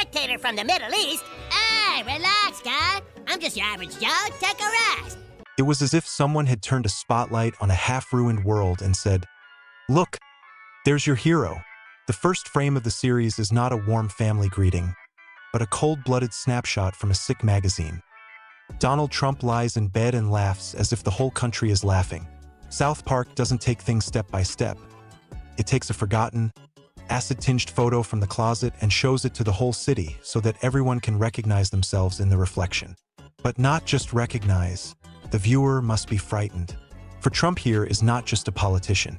dictator from the Middle East. Hey, relax, guy. I'm just your average Joe. Take a rest. It was as if someone had turned a spotlight on a half-ruined world and said, "Look, there's your hero." The first frame of the series is not a warm family greeting, but a cold-blooded snapshot from a sick magazine. Donald Trump lies in bed and laughs as if the whole country is laughing. South Park doesn't take things step by step. It takes a forgotten, acid-tinged photo from the closet and shows it to the whole city so that everyone can recognize themselves in the reflection. But not just recognize, the viewer must be frightened. For Trump here is not just a politician.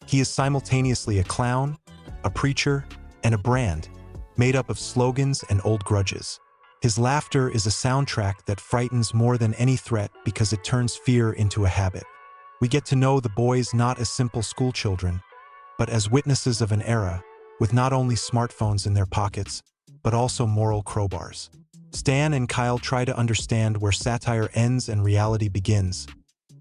He is simultaneously a clown, a preacher, and a brand, made up of slogans and old grudges. His laughter is a soundtrack that frightens more than any threat because it turns fear into a habit. We get to know the boys not as simple schoolchildren, but as witnesses of an era with not only smartphones in their pockets, but also moral crowbars. Stan and Kyle try to understand where satire ends and reality begins,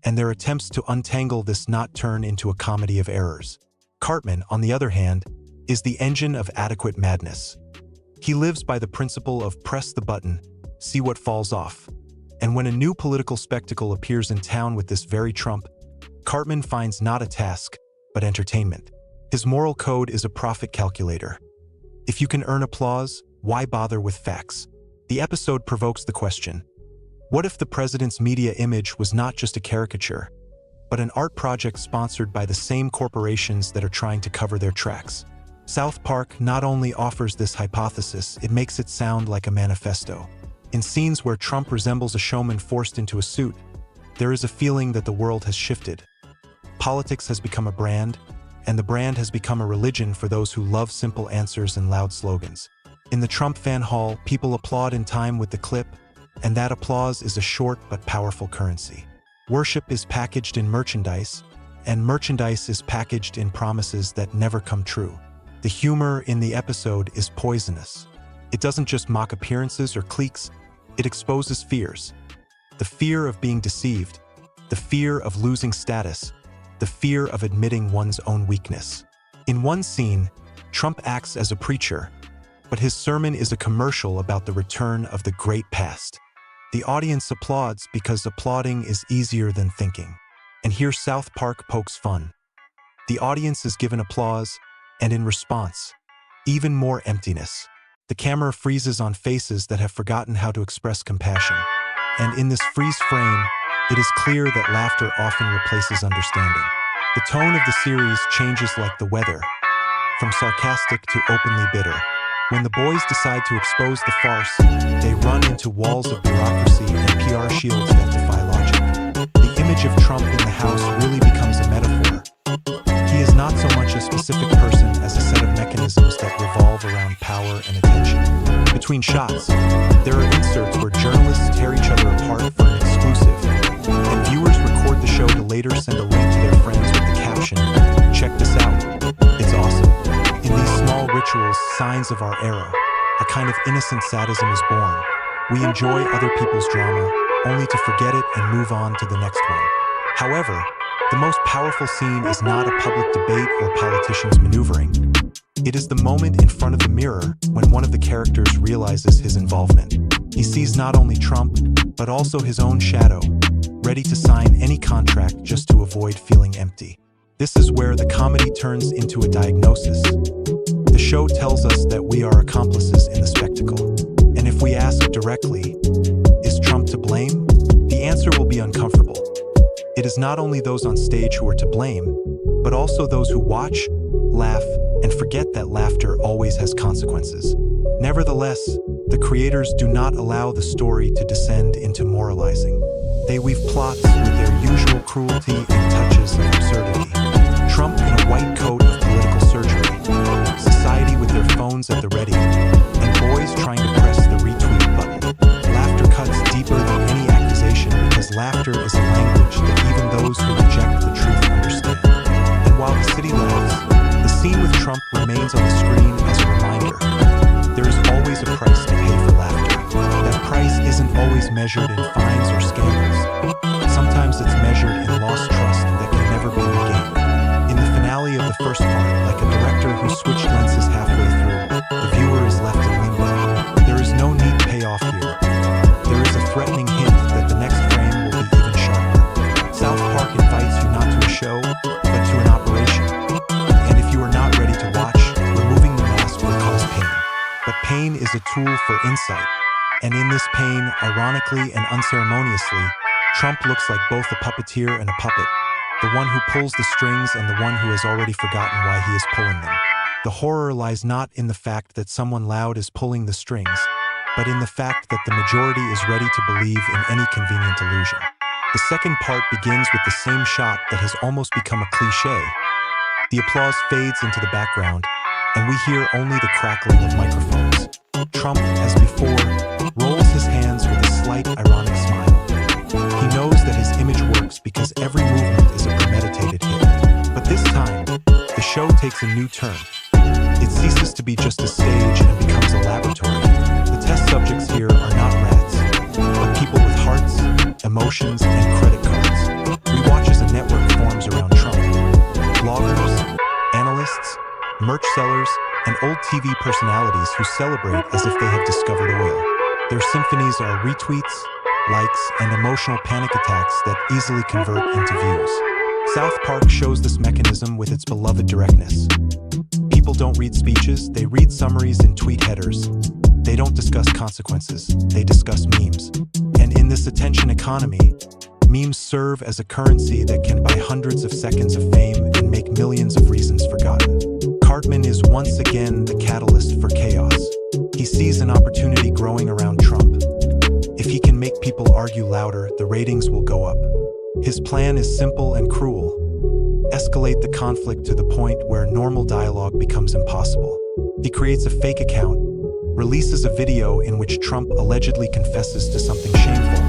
and their attempts to untangle this knot turn into a comedy of errors. Cartman, on the other hand, is the engine of adequate madness. He lives by the principle of press the button, see what falls off. And when a new political spectacle appears in town with this very Trump, Cartman finds not a task, but entertainment. His moral code is a profit calculator. If you can earn applause, why bother with facts? The episode provokes the question, what if the president's media image was not just a caricature, but an art project sponsored by the same corporations that are trying to cover their tracks? South Park not only offers this hypothesis, it makes it sound like a manifesto. In scenes where Trump resembles a showman forced into a suit, there is a feeling that the world has shifted. Politics has become a brand, and the brand has become a religion for those who love simple answers and loud slogans. In the Trump fan hall, people applaud in time with the clip, and that applause is a short but powerful currency. Worship is packaged in merchandise, and merchandise is packaged in promises that never come true. The humor in the episode is poisonous. It doesn't just mock appearances or cliques, it exposes fears. The fear of being deceived, the fear of losing status, the fear of admitting one's own weakness. In one scene, Trump acts as a preacher, but his sermon is a commercial about the return of the great past. The audience applauds because applauding is easier than thinking. And here South Park pokes fun. The audience is given applause, and in response, even more emptiness. The camera freezes on faces that have forgotten how to express compassion. And in this freeze frame, it is clear that laughter often replaces understanding. The tone of the series changes like the weather, from sarcastic to openly bitter. When the boys decide to expose the farce, they run into walls of bureaucracy and PR shields that defy logic. The image of Trump in the House really becomes a metaphor. He is not so much a specific person as a set of mechanisms that revolve around power and attention. Between shots, there are inserts where journalists tear each other apart for an exclusive, and viewers record the show to later send a link to their friends with the caption, "Check this out. It's awesome." In these small rituals, signs of our era, a kind of innocent sadism is born. We enjoy other people's drama, only to forget it and move on to the next one. However, the most powerful scene is not a public debate or politicians maneuvering. It is the moment in front of the mirror when one of the characters realizes his involvement. He sees not only Trump, but also his own shadow, ready to sign any contract just to avoid feeling empty. This is where the comedy turns into a diagnosis. The show tells us that we are accomplices in the spectacle. And if we ask directly, is Trump to blame? The answer will be uncomfortable. It is not only those on stage who are to blame, but also those who watch, laugh, and forget that laughter always has consequences. Nevertheless, the creators do not allow the story to descend into moralizing. They weave plots with their usual cruelty and touches of absurdity. Trump in a white coat of political surgery, society with their phones at the ready, and boys trying to press the retweet button. Laughter cuts deeper than any accusation because laughter is a language that even those who reject the truth understand. And while the city laughs, the scene with Trump remains on the screen as a reminder. There is always a price to pay for laughter. That price isn't always measured in fines or scandals. Sometimes it's measured in lost trust that can never be regained. In the finale of the first part, like a director who switched lenses halfway through, the viewer is left in limbo. as a tool for insight. And in this pain, ironically and unceremoniously, Trump looks like both a puppeteer and a puppet, the one who pulls the strings and the one who has already forgotten why he is pulling them. The horror lies not in the fact that someone loud is pulling the strings, but in the fact that the majority is ready to believe in any convenient illusion. The second part begins with the same shot that has almost become a cliché. The applause fades into the background, and we hear only the crackling of microphones. Trump, as before, rolls his hands with a slight ironic smile. He knows that his image works because every movement is a premeditated hit. But this time, the show takes a new turn. It ceases to be just a stage and becomes a laboratory. The test subjects here are not rats, but people with hearts, emotions, and credit cards. We watch as a network forms around Trump. Bloggers, analysts, merch sellers, and old TV personalities who celebrate as if they have discovered oil. Their symphonies are retweets, likes, and emotional panic attacks that easily convert into views. South Park shows this mechanism with its beloved directness. People don't read speeches, they read summaries in tweet headers. They don't discuss consequences, they discuss memes. And in this attention economy, memes serve as a currency that can buy hundreds of seconds of fame and make millions of reasons forgotten. Cartman is once again the catalyst for chaos. He sees an opportunity growing around Trump. If he can make people argue louder, the ratings will go up. His plan is simple and cruel. Escalate the conflict to the point where normal dialogue becomes impossible. He creates a fake account, releases a video in which Trump allegedly confesses to something shameful,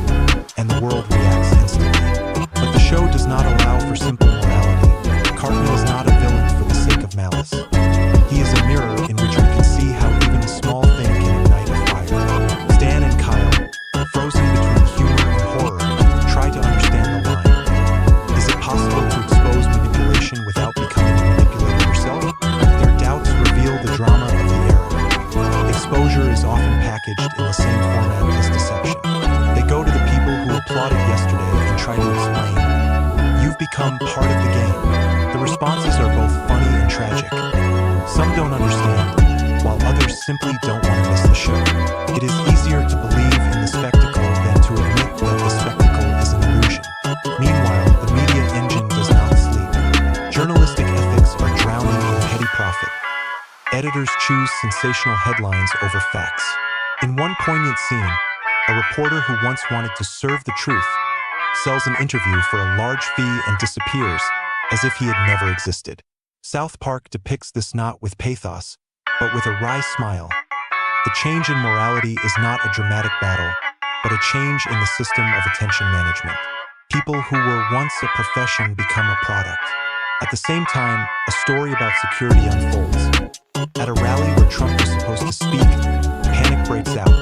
and the world reacts instantly. But the show does not allow for simple morality. Cartman is not a villain for the sake of malice. He is a mirror in which we can see how even a small thing can ignite a fire. Stan and Kyle, frozen between humor and horror, try to understand the line. Is it possible to expose manipulation without becoming a manipulator yourself? Their doubts reveal the drama of the era. Exposure is often packaged in the same format as deception. They go to the people who applauded yesterday and try to explain, "You've become part of the game." The responses are both funny and tragic. Some don't understand, while others simply don't want to miss the show. It is easier to believe in the spectacle than to admit that the spectacle is an illusion. Meanwhile, the media engine does not sleep. Journalistic ethics are drowning in petty profit. Editors choose sensational headlines over facts. In one poignant scene, a reporter who once wanted to serve the truth sells an interview for a large fee and disappears as if he had never existed. South Park depicts this not with pathos, but with a wry smile. The change in morality is not a dramatic battle, but a change in the system of attention management. People who were once a profession become a product. At the same time, a story about security unfolds. At a rally where Trump was supposed to speak, panic breaks out,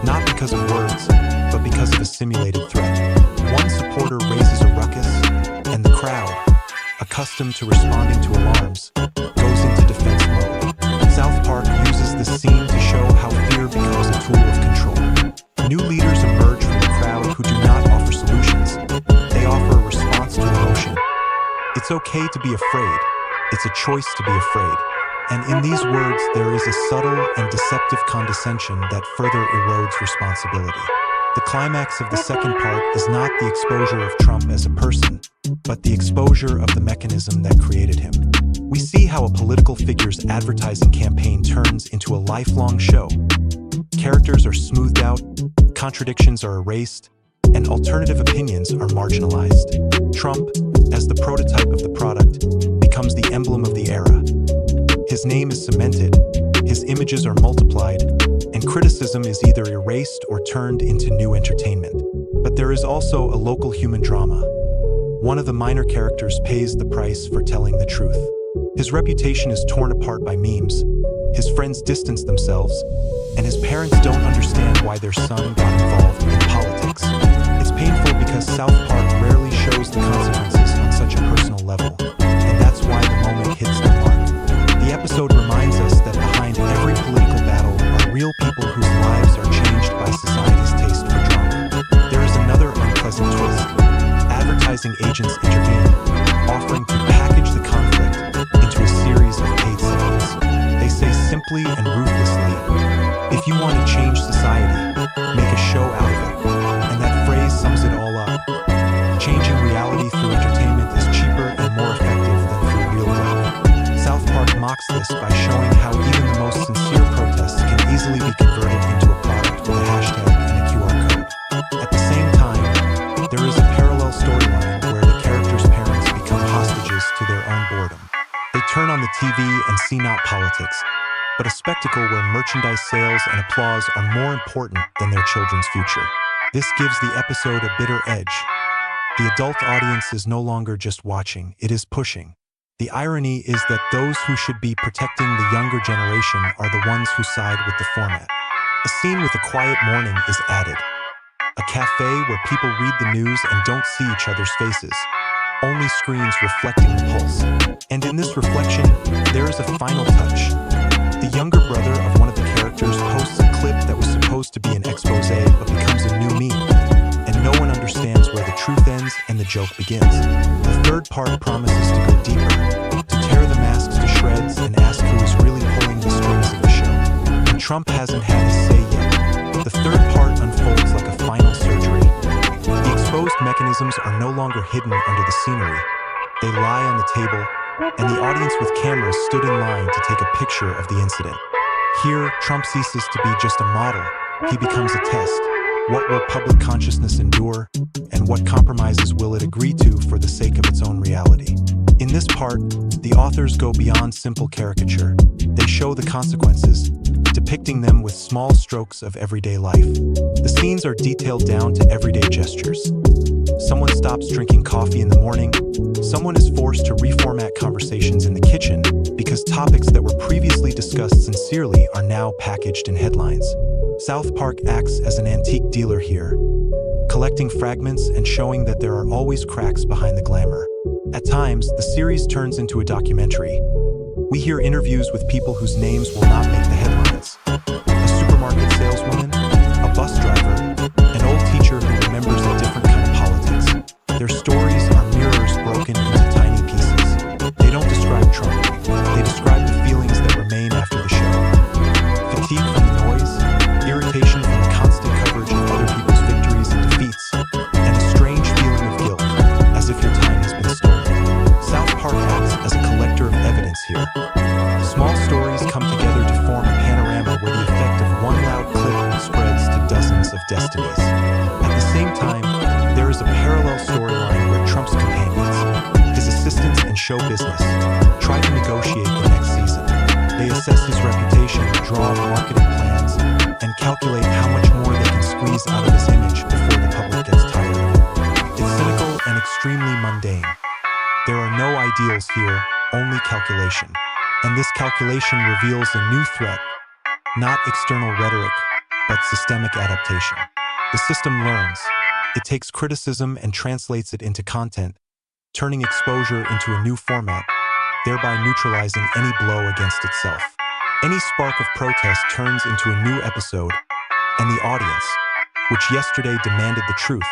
not because of words, but because of a simulated threat. One supporter raises a ruckus, and the crowd, accustomed to responding to alarms, goes into defense mode. South Park uses this scene to show how fear becomes a tool of control. New leaders emerge from the crowd who do not offer solutions. They offer a response to emotion. It's okay to be afraid. It's a choice to be afraid. And in these words, there is a subtle and deceptive condescension that further erodes responsibility. The climax of the second part is not the exposure of Trump as a person, but the exposure of the mechanism that created him. We see how a political figure's advertising campaign turns into a lifelong show. Characters are smoothed out, contradictions are erased, and alternative opinions are marginalized. Trump, as the prototype of the product, becomes the emblem of the era. His name is cemented, his images are multiplied, and criticism is either erased or turned into new entertainment. But there is also a local human drama. One of the minor characters pays the price for telling the truth. His reputation is torn apart by memes, his friends distance themselves, and his parents don't understand why their son got involved in politics. It's painful because South Park rarely shows the consequences on such a personal level, and that's why the moment hits the mark. The episode reminds us that behind every political battle are real people whose lives are changed by society's taste for drama. There is another unpleasant twist. Advertising agents intervene, offering to package the conflict into a series of paid segments. They say simply and ruthlessly, "If you want to change society, make a show out of it. And that phrase sums it all up. Changing reality through entertainment is cheaper and more effective than through real work. South Park mocks this by showing how even the most sincere protests can easily be converted into a product with a hashtag and a QR code. At the same time, there is a parallel storyline where the characters' parents become hostages to their own boredom. They turn on the TV and see not politics, but a spectacle where merchandise sales and applause are more important than their children's future. This gives the episode a bitter edge. The adult audience is no longer just watching, it is pushing. The irony is that those who should be protecting the younger generation are the ones who side with the format. A scene with a quiet morning is added. A cafe where people read the news and don't see each other's faces. Only screens reflecting the pulse. And in this reflection, there is a final touch. The younger brother of one of the characters posts a clip that was supposed to be an expose but becomes a new meme. And no one understands where the truth ends and the joke begins. The third part promises to go deeper, to tear the masks to shreds and ask who is really pulling the strings of the show. And Trump hasn't had his say yet. The third part unfolds like a final surgery. The exposed mechanisms are no longer hidden under the scenery. They lie on the table, and the audience with cameras stood in line to take a picture of the incident. Here, Trump ceases to be just a model. He becomes a test. What will public consciousness endure, and what compromises will it agree to for the sake of its own reality? In this part, the authors go beyond simple caricature. They show the consequences, depicting them with small strokes of everyday life. The scenes are detailed down to everyday gestures. Someone stops drinking coffee in the morning. Someone is forced to reformat conversations in the kitchen because topics that were previously discussed sincerely are now packaged in headlines. South Park acts as an antique dealer here, collecting fragments and showing that there are always cracks behind the glamour. At times, the series turns into a documentary. We hear interviews with people whose names will not make the headlines. A supermarket saleswoman, a bus driver, an old teacher who remembers a different kind of politics. Their stories are mirrors broken into tiny pieces. They don't describe Trump. They describe the feelings that remain after the show. Fatigue from the noise, irritation from the constant coverage of other people's victories and defeats, and a strange feeling of guilt, as if your time has been stolen. South Park acts as a collector of evidence here. Small stories come together to form a panorama where the effect of one loud clip spreads to dozens of destinies. At the same time, there is a parallel storyline where Trump's companions, his assistants and show business, try to negotiate the next season. They assess his reputation, draw marketing plans, and calculate how much more they can squeeze out of his image before the public gets tired of it. It's cynical and extremely mundane. There are no ideals here, only calculation. And this calculation reveals a new threat, not external rhetoric, but systemic adaptation. The system learns. It takes criticism and translates it into content, turning exposure into a new format, thereby neutralizing any blow against itself. Any spark of protest turns into a new episode, and the audience, which yesterday demanded the truth,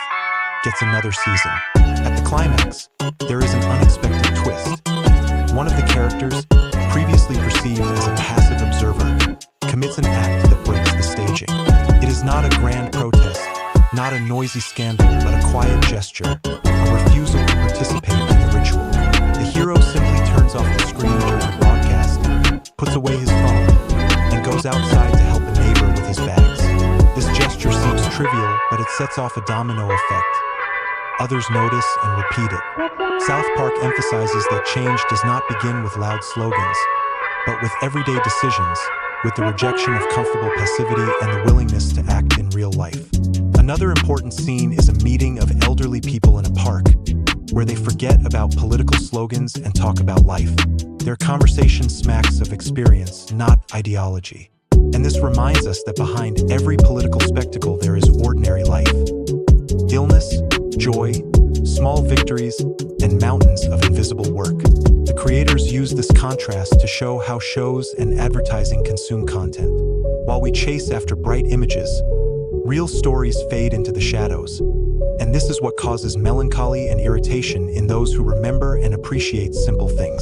gets another season. At the climax, there is an unexpected twist. One of the characters, previously perceived as a passive observer, commits an act that breaks the staging. It is not a grand protest, not a noisy scandal, but a quiet gesture, a refusal to participate in the ritual. The hero simply turns off the screen during the broadcast, puts away his phone, and goes outside to help a neighbor with his bags. This gesture seems trivial, but it sets off a domino effect. Others notice and repeat it. South Park emphasizes that change does not begin with loud slogans, but with everyday decisions, with the rejection of comfortable passivity and the willingness to act in real life. Another important scene is a meeting of elderly people in a park, where they forget about political slogans and talk about life. Their conversation smacks of experience, not ideology. And this reminds us that behind every political spectacle there is ordinary life. Illness, joy, small victories, and mountains of invisible work. The creators use this contrast to show how shows and advertising consume content. While we chase after bright images, real stories fade into the shadows. And this is what causes melancholy and irritation in those who remember and appreciate simple things.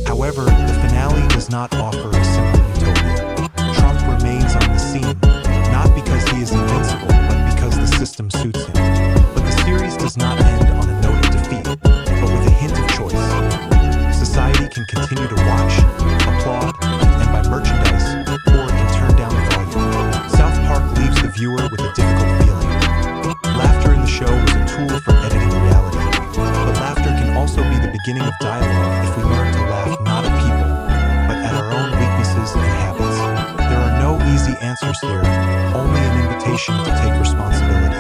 However, the finale does not offer a simple utopia. Trump remains on the scene, is invincible, but because the system suits him. But the series does not end on a note of defeat, but with a hint of choice. Society can continue to watch, applaud, and buy merchandise, or it can turn down the volume. South Park leaves the viewer with a difficult feeling. Laughter in the show was a tool for editing reality, but laughter can also be the beginning of dialogue if we learn to laugh not at people, but at our own weaknesses and habits. There are no easy answers here, only an invitation to take responsibility.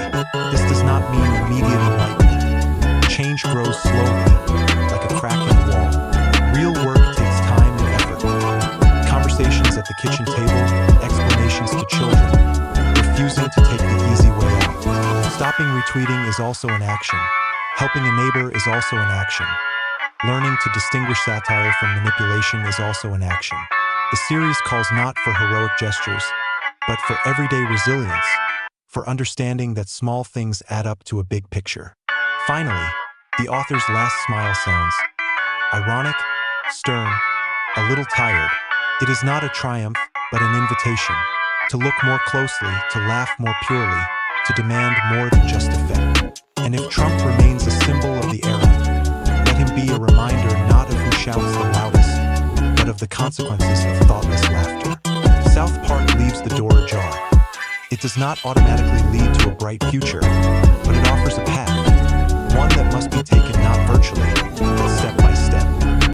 This does not mean immediate enlightenment. Change grows slowly, like a crack in a wall. Real work takes time and effort. Conversations at the kitchen table, explanations to children, refusing to take the easy way out. Stopping retweeting is also an action. Helping a neighbor is also an action. Learning to distinguish satire from manipulation is also an action. The series calls not for heroic gestures, but for everyday resilience, for understanding that small things add up to a big picture. Finally, the author's last smile sounds ironic, stern, a little tired. It is not a triumph, but an invitation to look more closely, to laugh more purely, to demand more than just effect. And if Trump remains a symbol of the era, let him be a reminder not of who shouts the loudest, but of the consequences of thoughtless laughter. South Park leaves the door ajar. It does not automatically lead to a bright future, but it offers a path, one that must be taken not virtually, but step by step.